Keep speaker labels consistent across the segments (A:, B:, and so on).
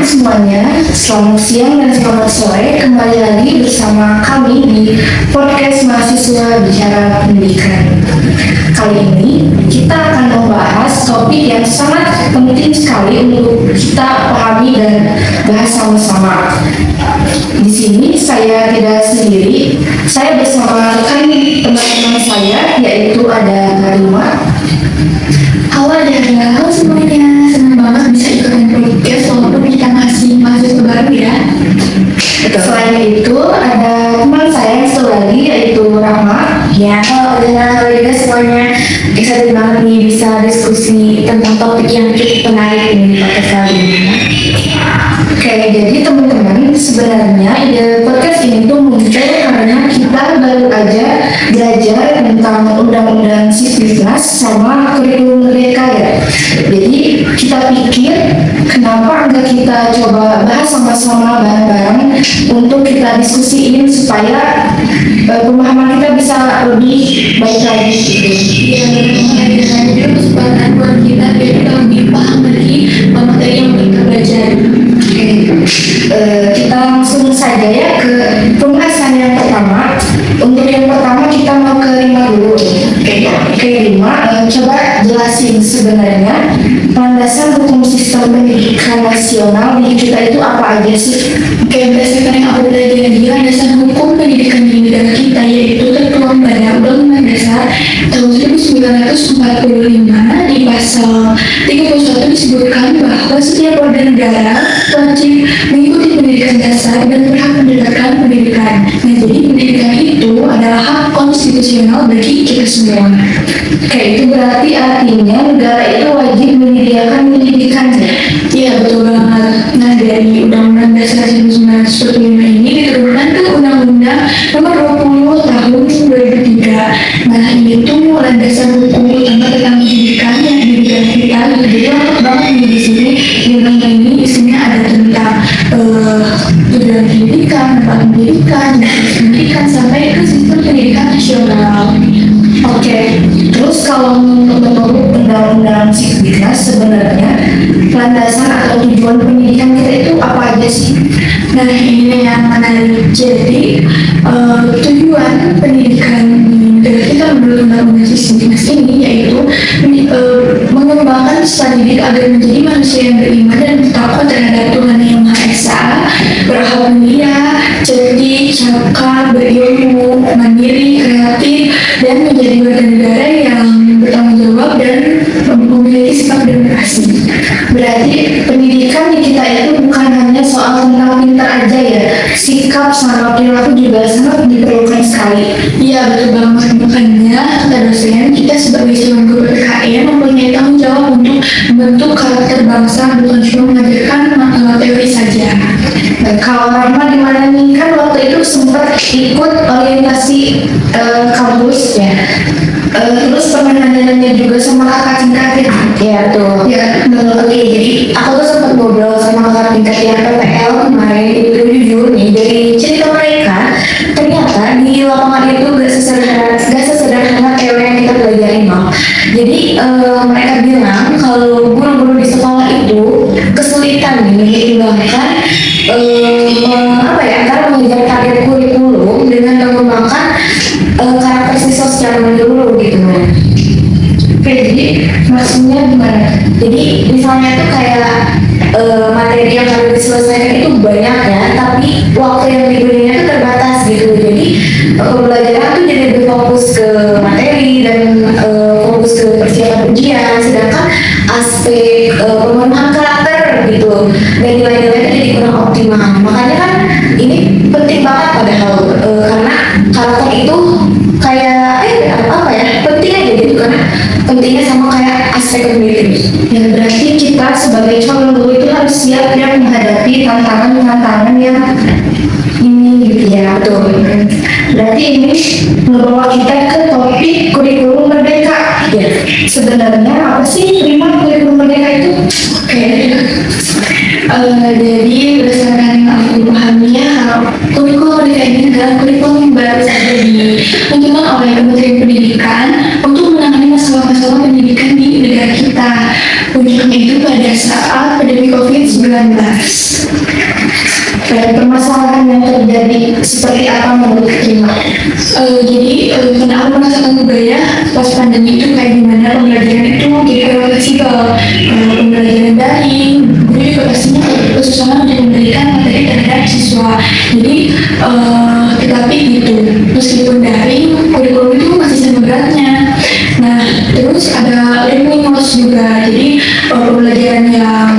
A: semuanya, selamat siang dan selamat sore. Kembali lagi bersama kami di podcast mahasiswa bicara pendidikan. Kali ini kita akan membahas topik yang sangat penting sekali untuk kita pahami dan bahas sama-sama. Di sini saya tidak sendiri, saya bersama rekan teman-teman saya, yaitu ada Karima.
B: Halo Dara, halo semuanya. Senang banget bisa ikutan podcast walaupun kita masih mahasiswa baru ya.
A: Betul. Selain itu ada teman saya yang satu lagi yaitu Rahma.
B: Ya, halo juga semuanya. Excited banget nih bisa diskusi tentang topik yang cukup menarik ini di podcast kali ini.
A: Oke, jadi teman-teman, sebenarnya ide podcast ini tuh muncul karena kita baru aja belajar tentang undang-undang Sisdiknas sama kurikulum merdeka ya. Jadi kita pikir kenapa enggak kita coba bahas sama-sama bareng-bareng untuk kita diskusiin supaya pemahaman kita bisa lebih baik lagi gitu.
B: Iya, benar-benar dengan itu kesempatan buat kita biar kita lebih paham lagi materi yang kita belajar.
A: Kita langsung saja ya ke pembahasan yang pertama. Untuk yang pertama kita mau ke Rima dulu. Oke, Rima, coba jelasin sebenarnya landasan hukum sistem pendidikan nasional di kita itu apa aja sih?
B: Oke, berdasarkan yang aku pelajari di landasan hukum pendidikan di negara kita yaitu tertuang pada Undang-Undang Dasar tahun 1945 di pasal 31 disebutkan bahwa setiap warga negara wajib mengikuti pendidikan dasar dan berhak mendapatkan pendidikan. Nah, jadi pendidikan itu adalah hak konstitusional bagi kita semua.
A: Oke, itu berarti artinya negara itu wajib menyediakan pendidikan ya?
B: Iya, betul banget. Nah, dari Undang-Undang Dasar 1945 ini diturunkan ke Undang-Undang Nomor 20 Tahun 2003. Nah, ini tuh landasan hukum utama tentang pendidikan yang di negara kita. Jadi lengkap banget nih di sini. Di undang-undang ini isinya ada tentang tujuan pendidikan, manfaat pendidikan, jenis pendidikan, sampai ke sistem pendidikan nasional.
A: Oke, terus kalau menurut Undang-Undang Sisdiknas sebenarnya landasan atau tujuan pendidikan kita itu apa aja sih?
B: Nah, ini yang menarik. Jadi, tujuan pendidikan di negara kita menurut Undang-Undang Sisdiknas ini yaitu mengembangkan peserta didik agar menjadi manusia yang beriman dan bertakwa terhadap Tuhan Yang Maha Esa, berhak mulia, cerdik, cakap, berilmu, mandiri, kreatif, dan menjadi warga negara yang bertanggung jawab dan memiliki sifat demokrasi.
A: Berarti pendidikan di kita itu bukan hanya soal tentang pintar aja ya, sikap sama perilaku juga sangat diperlukan sekali.
B: Iya, betul banget. Makanya kata dosen, kita sebagai calon guru PKN mempunyai tanggung jawab untuk membentuk karakter bangsa, bukan cuma mengajarkan teori saja.
A: Dan kalau Rahma di mana nih, kan waktu itu sempat ikut orientasi kampus ya. Terus pernah nanya-nanya juga sama kakak tingkat ya?
B: Iya, tuh.
A: Ya, oke. Jadi aku tuh sempat ngobrol sama kakak tingkat yang PPL kemarin. Itu jujur nih, dari cerita mereka ternyata di lapangan itu gak sesederhana teori yang kita pelajarin bang. Jadi mereka bilang kalau guru-guru di sekolah itu kesulitan nih menyeimbangkan antara mengejar target kurikulum dengan mengembangkan karakter siswa secara menyeluruh gitu. Oke, jadi maksudnya gimana? Jadi misalnya tuh kayak materi yang harus diselesaikan itu banyak ya, tapi waktu yang diberinya itu terbatas gitu. Jadi pembelajaran tuh jadi lebih fokus ke materi dan fokus ke persiapan ujian, sedangkan aspek pemenuhan karakter gitu dan nilai-nilai itu jadi kurang optimal. Makanya kan ini penting banget padahal karena karakter itu kayak penting aja gitu, karena pentingnya sama kayak aspek kognitif. Ya berarti kita sebagai calon guru itu harus siap ya menghadapi tantangan-tantangan yang ini gitu ya. Betul. Berarti ini membawa kita ke topik kurikulum merdeka. Ya. Sebenarnya apa sih Rima kurikulum merdeka itu?
B: Oke. Jadi berdasarkan yang aku pahami ya, kurikulum merdeka ini adalah kurikulum yang baru saja dimunculkan oleh Kementerian Pendidikan untuk menangani masalah-masalah pendidikan di negara kita. Puncaknya itu pada saat pandemi COVID-19. karena aku merasakan juga ya pas pandemi itu kayak gimana pembelajaran itu jadi kurang fleksibel. Pembelajaran daring, guru juga pastinya kesusahan untuk memberikan materi terhadap siswa. Jadi tetapi gitu, meskipun daring, kurikulum itu masih sama beratnya. Nah, terus ada learning loss juga. Jadi pembelajaran yang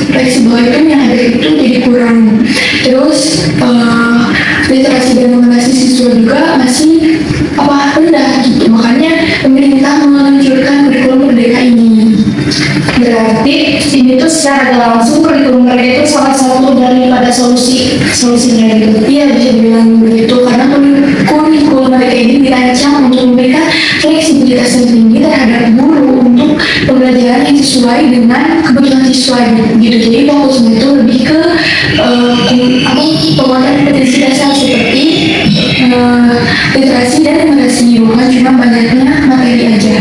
B: fleksibel itu yang ada itu jadi kurang. Terus literasi dan numerasi siswa juga masih rendah gitu. Makanya pemerintah meluncurkan kurikulum merdeka ini.
A: Berarti ini tuh secara nggak langsung kurikulum mereka itu salah satu daripada solusinya gitu.
B: Iya, bisa dibilang begitu karena kurikulum mereka ini dirancang untuk memberikan fleksibilitas yang tinggi terhadap guru untuk pembelajaran yang sesuai dengan kebutuhan siswa gitu. Jadi fokusnya itu lebih ke penguatan kompetensi dasar seperti literasi dan numerasi, bukan cuma banyaknya materi aja.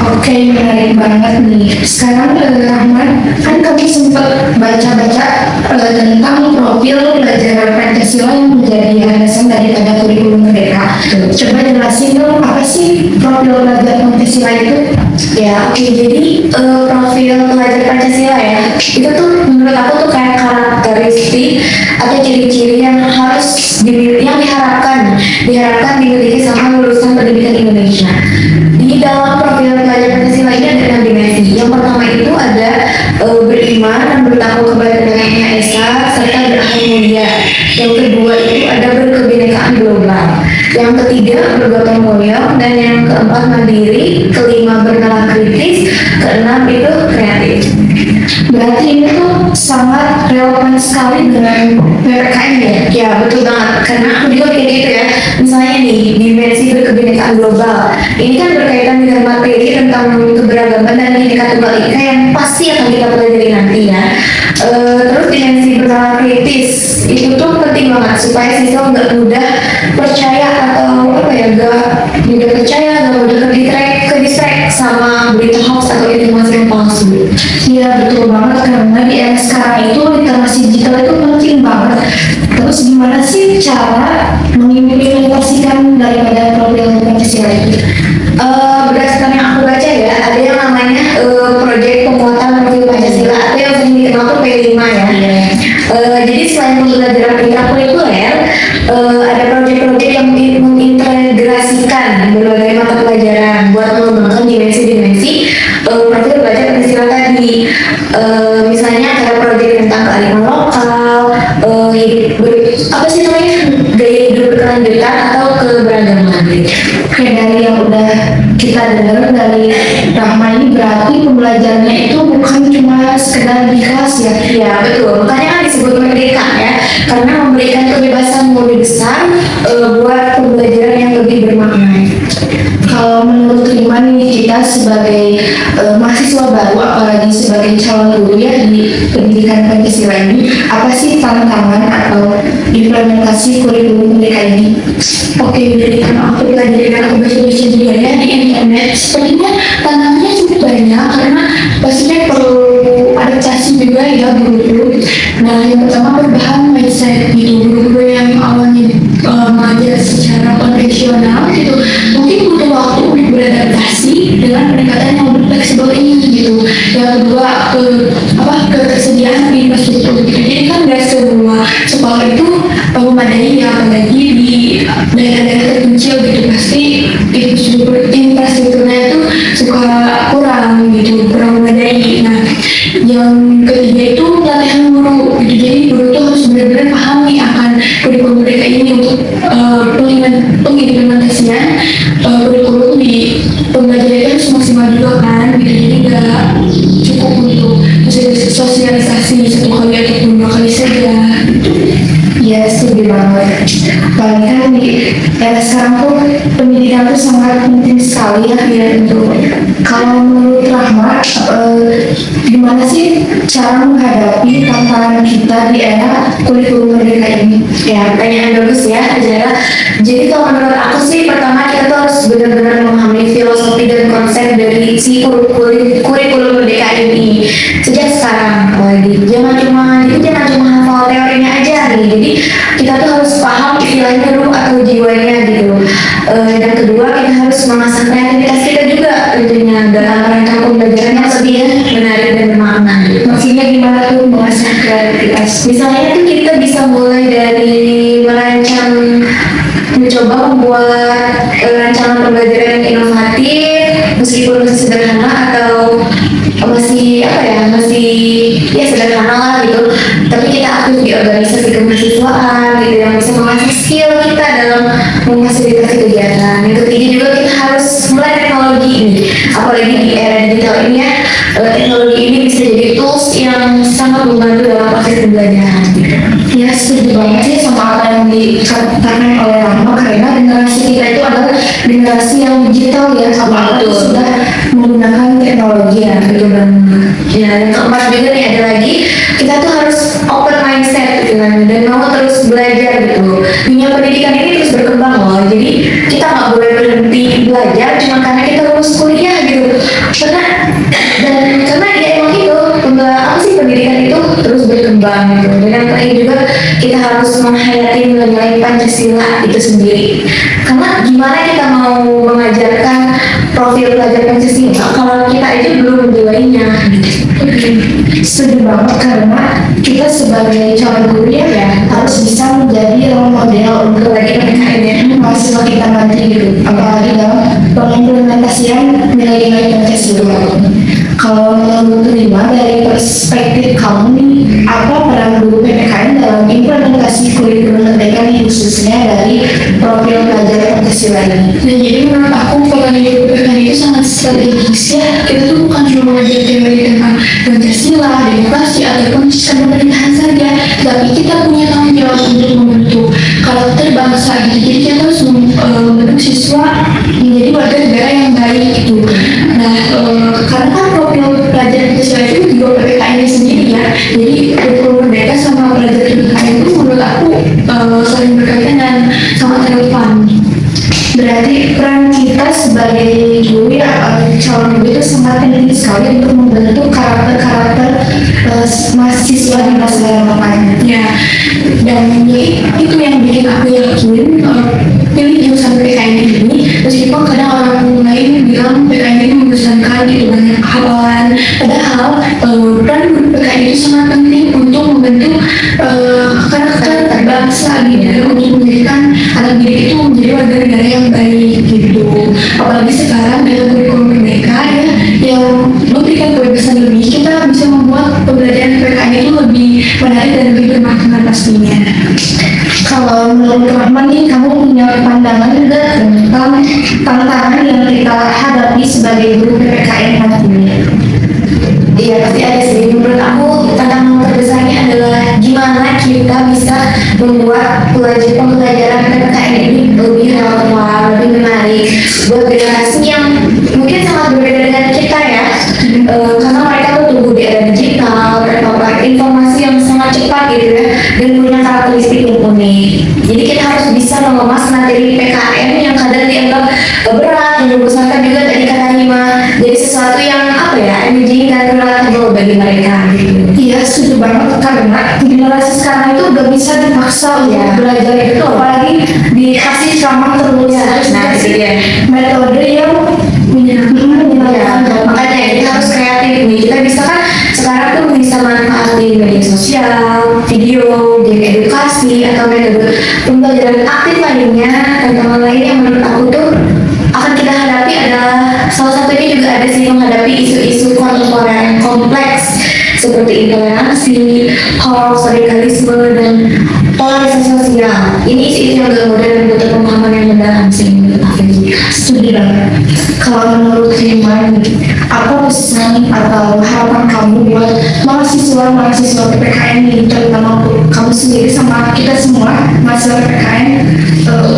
A: Oke, menarik banget nih. Sekarang Rahman, kan kami sempat baca-baca tentang profil pelajaran Pancasila yang menjadi landasan daripada kurikulum merdeka. Coba jelasin dong, apa sih profil pelajar Pancasila itu? Ya, oke. Jadi profil pelajar Pancasila ya, itu tuh menurut aku tuh kayak karakteristik atau ciri-ciri yang harus yang diharapkan dimiliki sama lulusan pendidikan Indonesia. Di dalam profil pelajar Pancasila ini ada 6 dimensi. Yang pertama itu ada beriman dan bertakwa kepada Tuhan Yang Esa serta berakhlak mulia. Yang kedua itu ada berkebinekaan global. Yang ketiga bergotong royong, dan yang keempat mandiri. Kelima bernalar kritis. Keenam itu kreatif. Berarti ini tuh sangat relevan sekali dengan PPKN ya? Ya betul banget, karena aku juga kayak gitu ya. Misalnya nih, dimensi berkebinekaan global. Ini kan berkaitan dengan materi tentang keberagaman dan Bhinneka Tunggal Ika yang pasti akan kita pelajari nanti ya. Terus dimensi bernalar kritis, itu tuh penting banget supaya siswa nggak mudah percaya atau nggak mudah percaya, nggak mudah ke distract sama berita hoax atau informasi yang palsu. Iya betul banget, karena di era sekarang itu literasi digital itu penting banget. Terus gimana sih cara mengimplementasikan daripada profil Pancasila itu? Berdasarkan yang aku baca ya, ada yang namanya proyek penguatan profil Pancasila atau yang sering dikenal tuh P5 ya. Jadi selain pembelajaran kurikuler, ada proyek-proyek yang mengintegrasikan berbagai mata pelajaran buat mengembangkan dimensi-dimensi profil belajar Pancasila tadi. Misalnya ada proyek tentang kearifan lokal, apa sih namanya, gaya hidup berkelanjutan atau keberagaman gitu. Kayak dari yang udah kita dengar dari Rahma ini, berarti pembelajarannya itu bukan cuma sekedar di kelas ya? Iya betul, makanya kan disebut merdeka ya, karena memberikan kebebasan lebih besar buat pembelajaran yang lebih bermakna. Kalau menurut Rima nih, kita sebagai mahasiswa baru, apalagi sebagai calon guru ya di pendidikan Pancasila ini, apa sih tantangan atau implementasi kurikulum mereka ini?
B: Oke, jadi karena aku pelajari dan aku baca-baca juga ya di internet, sepertinya tantangannya cukup banyak karena pastinya perlu adaptasi juga ya guru-guru. Nah, yang pertama perubahan mindset gitu. Guru-guru yang awalnya mengajar secara konvensional gitu, mungkin butuh waktu untuk beradaptasi dengan pendekatan yang lebih fleksibel ini gitu. Yang kedua ketersediaan infrastruktur gitu. Jadi kan nggak semua sekolah itu memadai ya, apalagi di daerah-daerah terpencil gitu, pasti infrastrukturnya itu suka kurang gitu, kurang memadai. Nah, yang ketiga itu pelatihan guru gitu. Jadi guru tuh harus benar-benar pahami akan kurikulum mereka ini untuk pengimplementasian kurikulum di pembelajaran itu harus maksimal juga kan gitu. Jadi nggak cukup untuk sosialisasi satu kali ataupun 2 kali saja.
A: Ya, setuju banget. Apalagi kan di era sekarang tuh pendidikan tuh sangat penting sekali ya untuk. Kalau menurut Rahma, gimana sih cara menghadapi tantangan kita di era kurikulum merdeka ini? Ya, pertanyaan bagus ya, Azara. Jadi kalau menurut aku sih, pertama kita tuh harus benar-benar memahami filosofi dan konsep dari si kurikulum merdeka ini sejak sekarang. Jangan cuma hafal teorinya aja nih. Jadi kita tuh harus paham istilahnya dulu atau jiwanya gitu. Yang kedua, kita harus mengasah kreativitas kita juga tentunya dalam rangka pembelajaran yang lebih menarik dan bermakna.
B: Maksudnya gimana tuh mengasah kreativitas?
A: Misalnya tuh kita bisa mulai dari merancang, mencoba membuat rancangan pembelajaran yang inovatif meskipun masih sederhana atau masih apa ya, masih ya sederhana lah gitu, tapi kita aktif di organisasi kemahasiswaan gitu yang bisa mengasah skill kita dalam memfasilitasi kegiatan. Yang ketiga juga kita harus mulai teknologi ini, apalagi di era digital ini ya, teknologi ini bisa jadi tools yang sangat membantu dalam proses pembelajaran gitu.
B: Ya setuju banget sih sama apa yang dikatakan oleh Rama, karena generasi kita itu adalah generasi yang digital ya, sama itu sudah menggunakan teknologi ya.
A: Itu benar. Ya, yang keempat juga nih ada lagi, kita tuh harus open mindset gitu kan, dan mau terus belajar gitu. Dunia pendidikan ini terus berkembang loh, jadi kita nggak boleh berhenti belajar cuma karena kita lulus kuliah gitu. Karena ya emang itu apa sih, pendidikan itu terus berkembang gitu. Dan yang terakhir juga kita harus menghayati nilai-nilai Pancasila itu sendiri. Karena gimana kita mau mengajarkan profil pelajar Pancasila kalau kita aja belum menjiwainya gitu.
B: Setuju banget, karena kita sebagai calon guru ya harus bisa menjadi role model untuk PKN ya, mahasiswa kita nanti gitu, apalagi dalam pengimplementasian nilai-nilai Pancasila. Kalau menurut Rima, dari perspektif kamu nih, apa peran guru PPKN dalam implementasi kurikulum merdeka nih, khususnya dari profil pelajar Pancasila ini?
C: Dan jadi menurut aku peran guru PPKN itu sangat strategis ya. Kita tuh bukan cuma mengajar teori tentang Pancasila, demokrasi, ataupun sistem pemerintahan saja, tapi kita punya tanggung jawab untuk membentuk karakter bangsa gitu. Jadi kita harus membentuk siswa menjadi warga negara yang baik gitu. Nah, karena kan profil pelajar Pancasila itu juga PPKN sendiri ya. Jadi kurikulum merdeka sama pelajar PPKN itu menurut aku saling berkaitan dan sangat relevan.
B: Berarti peran kita sebagai guru ya, calon guru itu sangat penting sekali untuk membentuk karakter-karakter mahasiswa di masa yang depan.
C: Ya, dan itu yang bikin aku yakin pilih jurusan PKN ini, meskipun kadang orang lain bilang PKN ini membosankan gitu, banyak hafalan, padahal peran guru PKN itu sangat penting untuk membentuk karakter bangsa gitu, untuk menjadikan anak didik itu menjadi warga negara yang baik gitu. Apalagi sekarang dengan kurikulum merdeka ya, yang memberikan kebebasan lebih, kita bisa membuat pembelajaran PKN itu lebih menarik dan lebih bermakna pastinya.
B: Kalau menurut teman nih, kamu punya pandangan juga tentang tantangan yang kita hadapi sebagai guru PPKN nantinya?
A: Iya pasti ada sih. Menurut aku tantangan terbesarnya adalah gimana kita bisa membuat pembelajaran PPKN ini lebih relevan, lebih menarik buat generasi yang mungkin sangat berbeda dengan kita ya. Karena mereka tuh tumbuh di era digital, terpapar informasi yang sangat cepat gitu ya, dan punya karakteristik yang unik. Jadi kita harus bisa mengemas materi PKN yang kadang dianggap berat dan membosankan juga tadi kata Hima, jadi sesuatu yang apa ya, engaging dan relatable bagi mereka gitu.
B: Iya, setuju banget, karena generasi sekarang itu udah bisa dipaksa untuk belajar itu, apalagi dikasih ceramah terus.
A: Nah itu dia.
B: Metode yang menyenangkan.
A: Makanya kita harus kreatif nih. Kita bisa kan sekarang tuh bisa manfaatin media sosial, video, game edukasi, atau metode pembelajaran aktif lainnya. Tantangan lain yang menurut aku tuh akan kita hadapi adalah salah satunya juga ada sih menghadapi isu-isu kontemporer yang kompleks seperti intoleransi, hoax, radikalisme, dan polarisasi sosial. Ini isu-isu yang gak mudah dan butuh pemahaman yang mendalam sih menurut aku.
B: Setuju banget. Kalau menurut Rima, apa pesan atau harapan kamu buat mahasiswa PPKN ini, terutama kamu sendiri sama kita semua mahasiswa PPKN,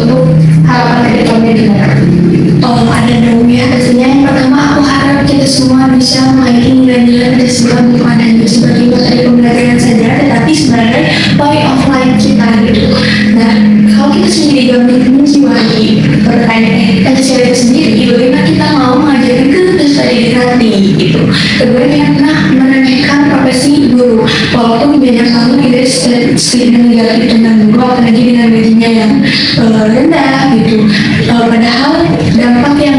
B: untuk harapan ke depannya gimana?
C: Ada dong ya. Tentunya yang pertama aku harap kita semua bisa mengakhiri nilai-nilai Pancasila bukan hanya sebagai materi pembelajaran saja, tetapi sebagai way of life kita gitu. Nah, kalau kita sendiri gak menjiwai Pancasila itu sendiri, bagaimana kita mau mengajarkan ke peserta didik nanti gitu. Kedua, yang pernah meremehkan profesi guru, walaupun banyak tahun di garis
B: stigma negatif tentang guru, apalagi dengan gajinya yang rendah gitu. Padahal dampak yang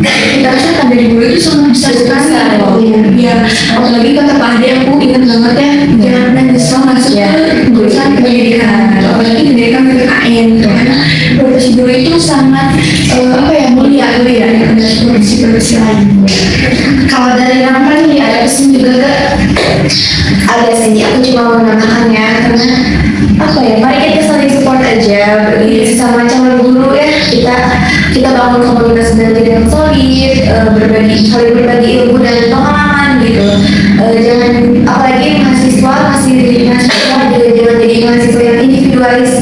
B: kita rasakan dari guru itu sangat besar sekali. Ya, apalagi kata Pak Ade, aku ingat banget ya, jangan pernah nyesal masuk ke jurusan pendidikan, apalagi pendidikan PPKN gitu, karena profesi guru itu sangat mulia ya dari profesi-profesi lain.
A: Kalau dari Rama nih ada pesan juga gak? Ada sih, aku cuma mau menambahkannya karena mari kita saling support aja, berbagi sesama calon guru ya. Kita bangun komunitas belajar yang solid, saling berbagi ilmu dan pengalaman gitu. Jangan, apalagi mahasiswa juga jangan jadi mahasiswa yang individualis.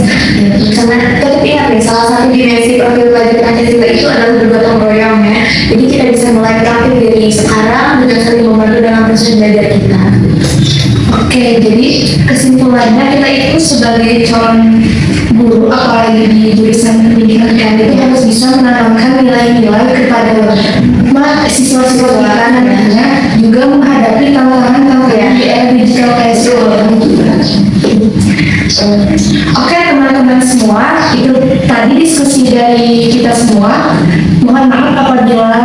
A: Karena tetap ingat nih, salah satu dimensi profil belajar Pancasila itu adalah bergotong royong ya. Jadi kita bisa mulai praktik dari sekarang dengan saling membantu dalam proses belajar kita. Oke, jadi kesimpulannya kita itu sebagai calon guru, apalagi di jurusan pendidikan itu harus bisa menanamkan nilai-nilai kepada siswa-siswa kita, nantinya juga menghadapi tantangan-tantangan di era digital classroom. Oke teman-teman semua, itu tadi diskusi dari kita semua. Mohon maaf apabila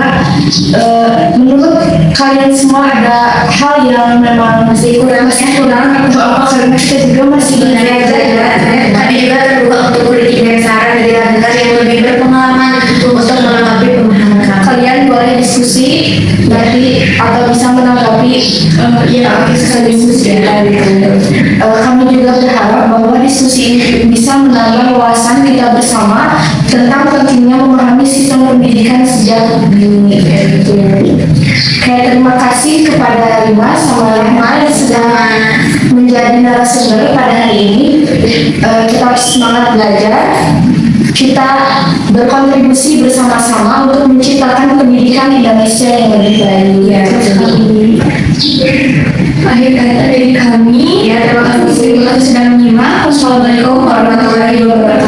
A: menurut kalian semua ada hal yang memang masih kurang atau apa, karena kita juga masih belajar. Tadi juga terbuka untuk kritik dan saran dari rekan yang lebih berpengalaman untuk melengkapi pemahaman kalian. Boleh diskusi nanti atau bisa menanggapi kisah diskusi dari kami juga berharap bahwa diskusi ini bisa menambah wawasan kita bersama tentang pentingnya memahami sistem pendidikan sejak dini. Terima kasih kepada Rima sama Rahma yang sedang menjadi narasumber pada hari ini. Kita harus semangat belajar. Kita berkontribusi bersama-sama untuk menciptakan pendidikan Indonesia yang lebih baik.
B: Akhir kata dari kami,
A: Terima kasih
B: sudah menyimak. Wassalamualaikum warahmatullahi wabarakatuh.